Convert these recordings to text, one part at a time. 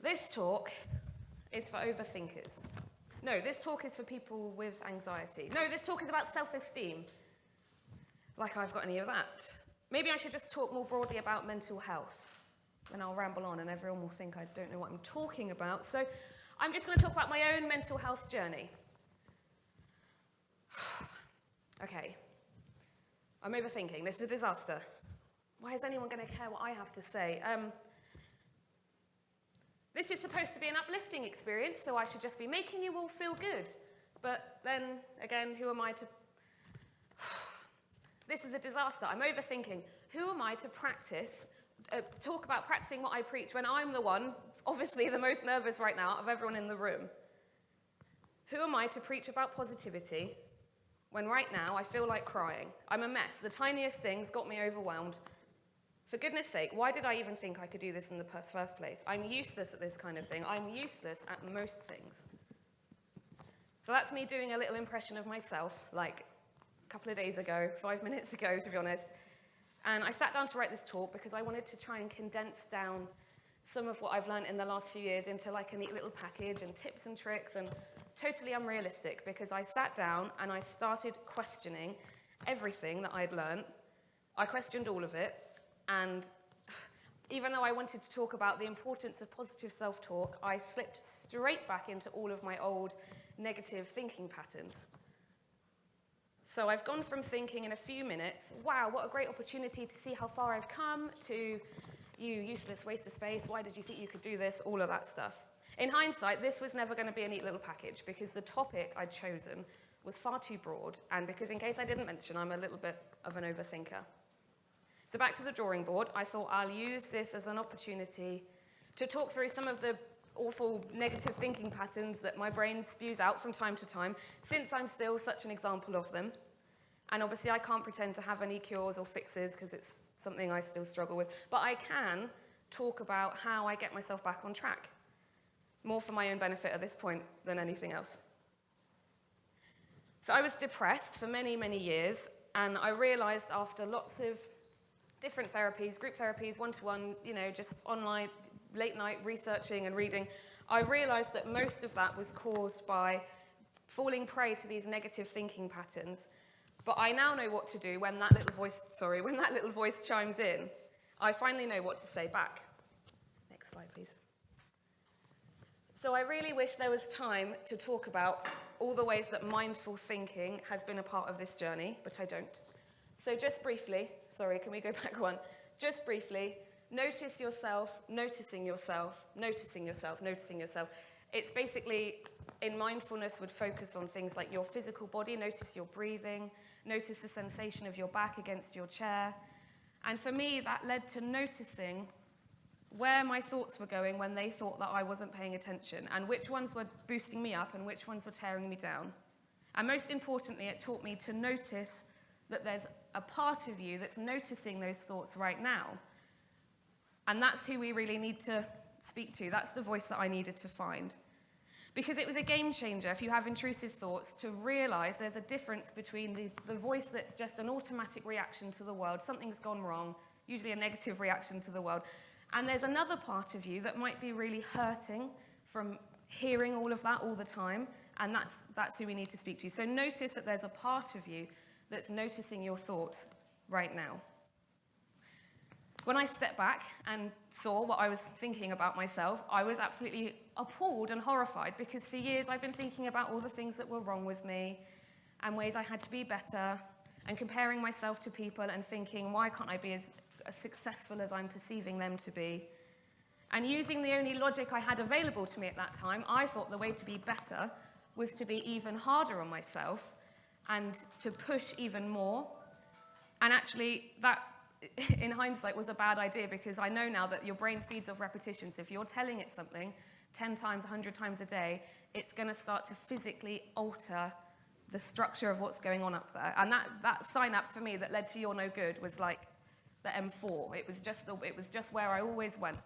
This talk is for overthinkers. No, this talk is for people with anxiety. No, this talk is about self-esteem. Like I've got any of that. Maybe I should just talk more broadly about mental health. Then I'll ramble on and everyone will think I don't know what I'm talking about. So I'm just going to talk about my own mental health journey. Okay. I'm overthinking. This is a disaster. Why is anyone going to care what I have to say? This is supposed to be an uplifting experience, so I should just be making you all feel good. But then, again, who am I to... This is a disaster. I'm overthinking. Who am I to talk about practicing what I preach when I'm the one, obviously the most nervous right now, of everyone in the room? Who am I to preach about positivity when right now I feel like crying? I'm a mess. The tiniest things got me overwhelmed. For goodness sake, why did I even think I could do this in the first place? I'm useless at this kind of thing. I'm useless at most things. So that's me doing a little impression of myself, like a couple of days ago, 5 minutes ago, to be honest. And I sat down to write this talk because I wanted to try and condense down some of what I've learned in the last few years into like a neat little package and tips and tricks, and totally unrealistic because I sat down and I started questioning everything that I'd learned. I questioned all of it. And even though I wanted to talk about the importance of positive self-talk, I slipped straight back into all of my old negative thinking patterns. So I've gone from thinking in a few minutes, wow, what a great opportunity to see how far I've come, to you useless waste of space, why did you think you could do this, all of that stuff. In hindsight, this was never going to be a neat little package because the topic I'd chosen was far too broad, and because in case I didn't mention, I'm a little bit of an overthinker. So back to the drawing board, I thought I'll use this as an opportunity to talk through some of the awful negative thinking patterns that my brain spews out from time to time, since I'm still such an example of them. And obviously I can't pretend to have any cures or fixes because it's something I still struggle with, but I can talk about how I get myself back on track, more for my own benefit at this point than anything else. So I was depressed for many, many years, and I realized after lots of different therapies, group therapies, one-to-one, just online, late night researching and reading, I realized that most of that was caused by falling prey to these negative thinking patterns. But I now know what to do when that little voice chimes in. I finally know what to say back. Next slide, please. So I really wish there was time to talk about all the ways that mindful thinking has been a part of this journey, but I don't. So just briefly, can we go back one? Just briefly, notice yourself, noticing yourself, noticing yourself, noticing yourself. It's basically, in mindfulness, would focus on things like your physical body, notice your breathing, notice the sensation of your back against your chair. And for me, that led to noticing where my thoughts were going when they thought that I wasn't paying attention, and which ones were boosting me up and which ones were tearing me down. And most importantly, it taught me to notice that there's a part of you that's noticing those thoughts right now. And that's who we really need to speak to. That's the voice that I needed to find. Because it was a game changer, if you have intrusive thoughts, to realize there's a difference between the voice that's just an automatic reaction to the world, something's gone wrong, usually a negative reaction to the world, and there's another part of you that might be really hurting from hearing all of that all the time, and that's who we need to speak to. So notice that there's a part of you that's noticing your thoughts right now. When I stepped back and saw what I was thinking about myself, I was absolutely appalled and horrified, because for years I've been thinking about all the things that were wrong with me and ways I had to be better, and comparing myself to people and thinking, why can't I be as successful as I'm perceiving them to be? And using the only logic I had available to me at that time, I thought the way to be better was to be even harder on myself and to push even more. And actually, that, in hindsight, was a bad idea, because I know now that your brain feeds off repetition. So if you're telling it something 10 times, 100 times a day, it's going to start to physically alter the structure of what's going on up there. And that synapse for me that led to "you're no good" was like the M4. It was just where I always went.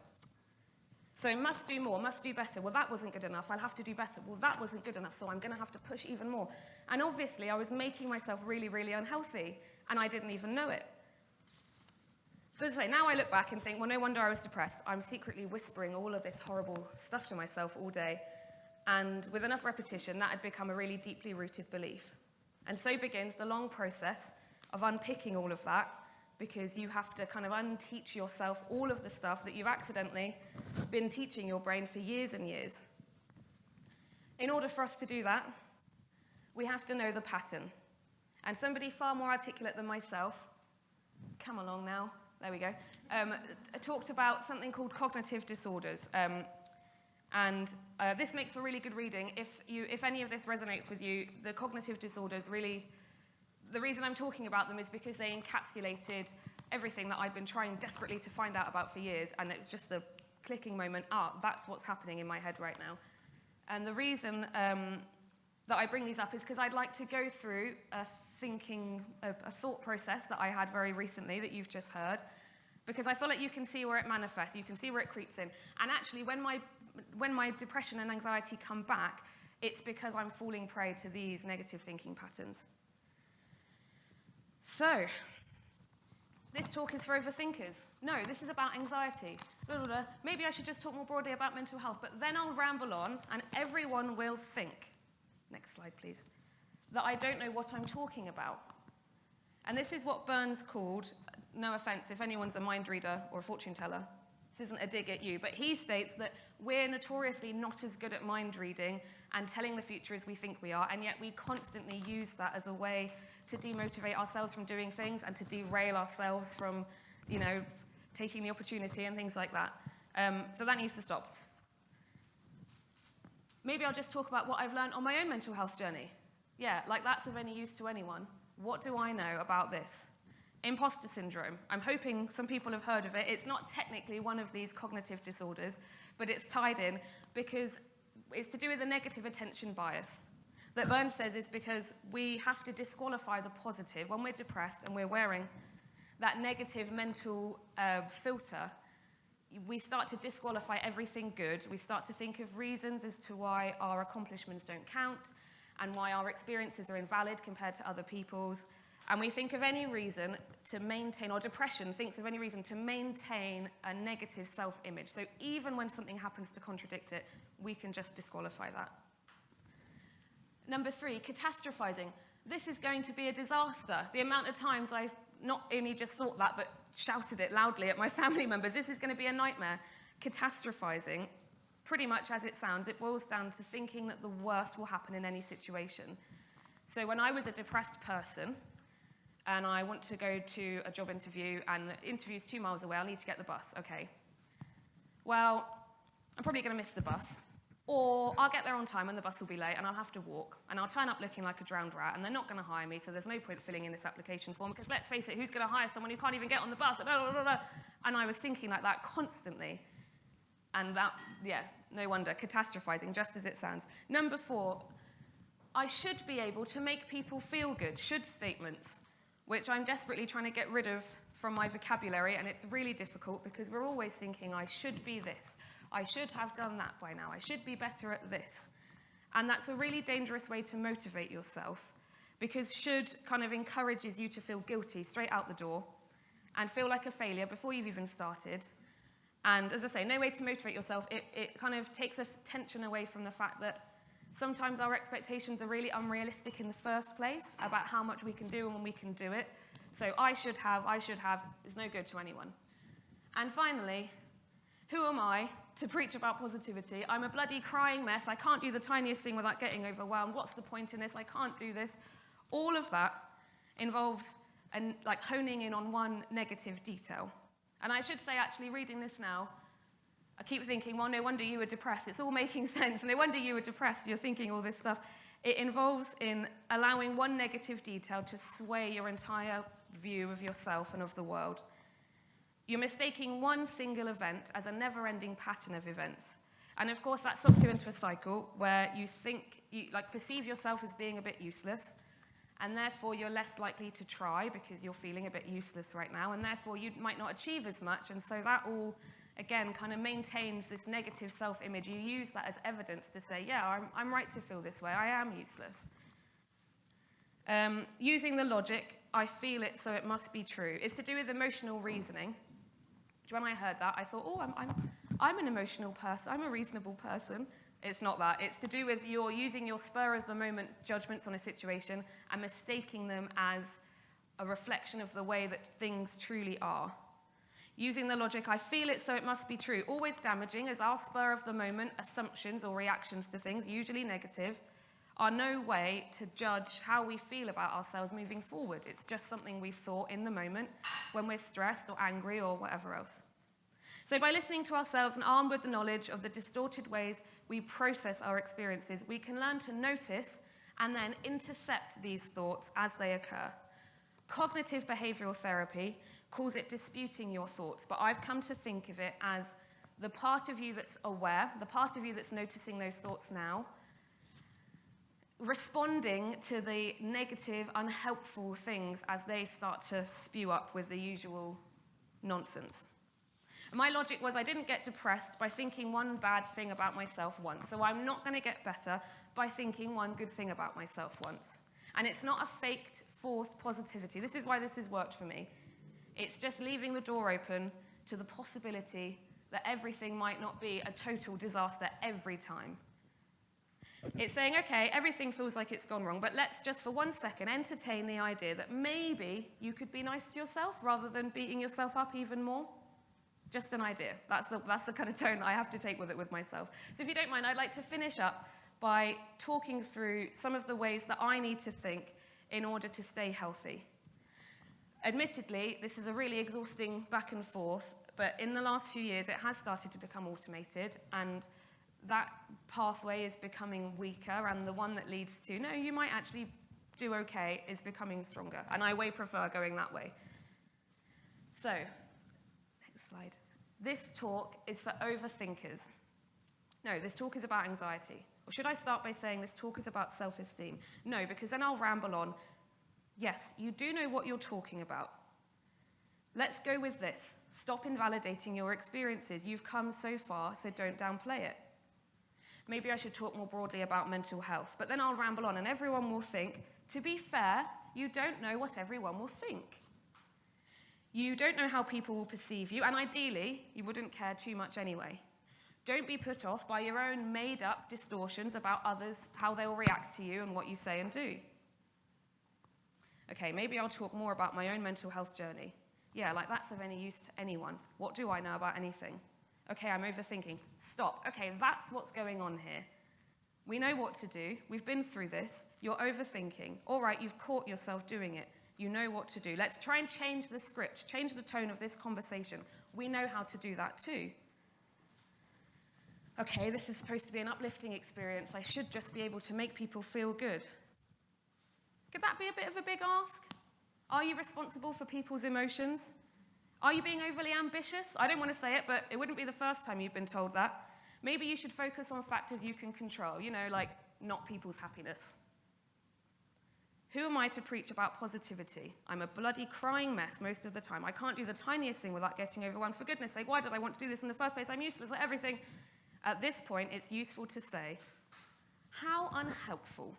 So must do more, must do better. Well, that wasn't good enough. I'll have to do better. Well, that wasn't good enough, so I'm going to have to push even more. And obviously, I was making myself really, really unhealthy, and I didn't even know it. So as I say, now I look back and think, well, no wonder I was depressed. I'm secretly whispering all of this horrible stuff to myself all day. And with enough repetition, that had become a really deeply rooted belief. And so begins the long process of unpicking all of that, because you have to kind of unteach yourself all of the stuff that you've accidentally been teaching your brain for years and years. In order for us to do that, we have to know the pattern. And somebody far more articulate than myself, come along now, there we go, talked about something called cognitive disorders. This makes for really good reading. If any of this resonates with you, the cognitive disorders really, the reason I'm talking about them is because they encapsulated everything that I've been trying desperately to find out about for years, and it's just a clicking moment, that's what's happening in my head right now. And the reason that I bring these up is because I'd like to go through a thought process that I had very recently that you've just heard, because I feel like you can see where it manifests, you can see where it creeps in. And actually, when my depression and anxiety come back, it's because I'm falling prey to these negative thinking patterns. So, this talk is for overthinkers. No, this is about anxiety. Blah, blah, blah. Maybe I should just talk more broadly about mental health, but then I'll ramble on and everyone will think, next slide please, that I don't know what I'm talking about. And this is what Burns called, no offense if anyone's a mind reader or a fortune teller, this isn't a dig at you, but he states that we're notoriously not as good at mind reading and telling the future as we think we are, and yet we constantly use that as a way to demotivate ourselves from doing things and to derail ourselves from, taking the opportunity and things like that. So that needs to stop. Maybe I'll just talk about what I've learned on my own mental health journey. Yeah, like that's of any use to anyone. What do I know about this? Imposter syndrome. I'm hoping some people have heard of it. It's not technically one of these cognitive disorders, but it's tied in because it's to do with the negative attention bias that Burns says is because we have to disqualify the positive. When we're depressed and we're wearing that negative mental filter, we start to disqualify everything good. We start to think of reasons as to why our accomplishments don't count and why our experiences are invalid compared to other people's. And we think of any reason to maintain, or depression thinks of any reason to maintain a negative self-image. So even when something happens to contradict it, we can just disqualify that. Number 3, catastrophizing. This is going to be a disaster. The amount of times I've not only just thought that, but shouted it loudly at my family members. This is going to be a nightmare. Catastrophizing, pretty much as it sounds, it boils down to thinking that the worst will happen in any situation. So when I was a depressed person, and I want to go to a job interview, and the interview's 2 miles away, I'll need to get the bus. Okay. Well, I'm probably going to miss the bus. Or I'll get there on time and the bus will be late and I'll have to walk. And I'll turn up looking like a drowned rat and they're not going to hire me, so there's no point filling in this application form because let's face it, who's going to hire someone who can't even get on the bus? And I was thinking like that constantly. And that, yeah, no wonder, catastrophizing, just as it sounds. Number 4, I should be able to make people feel good, should statements, which I'm desperately trying to get rid of from my vocabulary, and it's really difficult because we're always thinking, I should be this. I should have done that by now. I should be better at this. And that's a really dangerous way to motivate yourself because should kind of encourages you to feel guilty straight out the door and feel like a failure before you've even started. And as I say, no way to motivate yourself. It kind of takes a tension away from the fact that sometimes our expectations are really unrealistic in the first place about how much we can do and when we can do it. So I should have is no good to anyone. And finally, who am I to preach about positivity? I'm a bloody crying mess. I can't do the tiniest thing without getting overwhelmed. What's the point in this? I can't do this. All of that involves like honing in on one negative detail. And I should say, actually, reading this now, I keep thinking, well, no wonder you were depressed. It's all making sense. No wonder you were depressed. You're thinking all this stuff. It involves in allowing one negative detail to sway your entire view of yourself and of the world. You're mistaking one single event as a never-ending pattern of events. And of course, that sucks you into a cycle where you think, you perceive yourself as being a bit useless, and therefore you're less likely to try because you're feeling a bit useless right now, and therefore you might not achieve as much, and so that all, again, kind of maintains this negative self-image. You use that as evidence to say, yeah, I'm right to feel this way, I am useless. Using the logic, I feel it, so it must be true. It's to do with emotional reasoning. When I heard that, I thought, oh, I'm an emotional person. I'm a reasonable person. It's not that. It's to do with your using your spur-of-the-moment judgments on a situation and mistaking them as a reflection of the way that things truly are. Using the logic, I feel it, so it must be true, always damaging, as our spur-of-the-moment assumptions or reactions to things, usually negative, are no way to judge how we feel about ourselves moving forward. It's just something we've thought in the moment when we're stressed or angry or whatever else. So by listening to ourselves and armed with the knowledge of the distorted ways we process our experiences, we can learn to notice and then intercept these thoughts as they occur. Cognitive behavioral therapy calls it disputing your thoughts, but I've come to think of it as the part of you that's aware, the part of you that's noticing those thoughts now, responding to the negative, unhelpful things as they start to spew up with the usual nonsense. My logic was I didn't get depressed by thinking one bad thing about myself once, so I'm not going to get better by thinking one good thing about myself once. And it's not a faked, forced positivity. This is why this has worked for me. It's just leaving the door open to the possibility that everything might not be a total disaster every time. It's saying, okay, everything feels like it's gone wrong, but let's just for 1 second entertain the idea that maybe you could be nice to yourself rather than beating yourself up even more. Just an idea. That's the kind of tone that I have to take with it with myself. So if you don't mind, I'd like to finish up by talking through some of the ways that I need to think in order to stay healthy. Admittedly, this is a really exhausting back and forth, but in the last few years, it has started to become automated, and that pathway is becoming weaker, and the one that leads to, no, you might actually do okay, is becoming stronger. And I way prefer going that way. So, next slide. This talk is for overthinkers. No, this talk is about anxiety. Or should I start by saying this talk is about self-esteem? No, because then I'll ramble on. Yes, you do know what you're talking about. Let's go with this. Stop invalidating your experiences. You've come so far, so don't downplay it. Maybe I should talk more broadly about mental health, but then I'll ramble on and everyone will think, to be fair, you don't know what everyone will think. You don't know how people will perceive you, and ideally, you wouldn't care too much anyway. Don't be put off by your own made-up distortions about others, how they'll react to you and what you say and do. Okay, maybe I'll talk more about my own mental health journey. Yeah, like that's of any use to anyone. What do I know about anything? Okay, I'm overthinking. Stop. Okay, that's what's going on here. We know what to do. We've been through this. You're overthinking. All right, you've caught yourself doing it. You know what to do. Let's try and change the script, change the tone of this conversation. We know how to do that too. Okay, this is supposed to be an uplifting experience. I should just be able to make people feel good. Could that be a bit of a big ask? Are you responsible for people's emotions? Are you being overly ambitious? I don't want to say it, but it wouldn't be the first time you've been told that. Maybe you should focus on factors you can control, like not people's happiness. Who am I to preach about positivity? I'm a bloody crying mess most of the time. I can't do the tiniest thing without getting overwhelmed. For goodness sake, why did I want to do this in the first place? I'm useless at everything. At this point, it's useful to say, how unhelpful.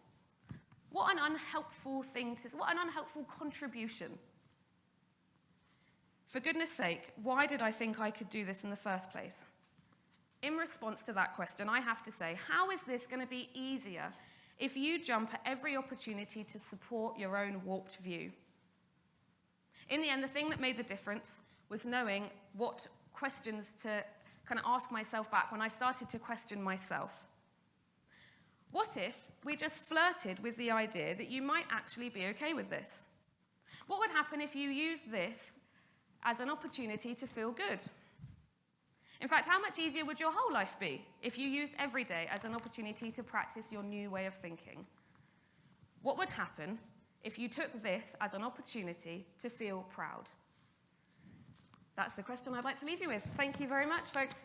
What an unhelpful thing to say. What an unhelpful contribution. For goodness sake, why did I think I could do this in the first place? In response to that question, I have to say, how is this going to be easier if you jump at every opportunity to support your own warped view? In the end, the thing that made the difference was knowing what questions to kind of ask myself back when I started to question myself. What if we just flirted with the idea that you might actually be okay with this? What would happen if you used this as an opportunity to feel good? In fact, how much easier would your whole life be if you used every day as an opportunity to practice your new way of thinking? What would happen if you took this as an opportunity to feel proud? That's the question I'd like to leave you with. Thank you very much, folks.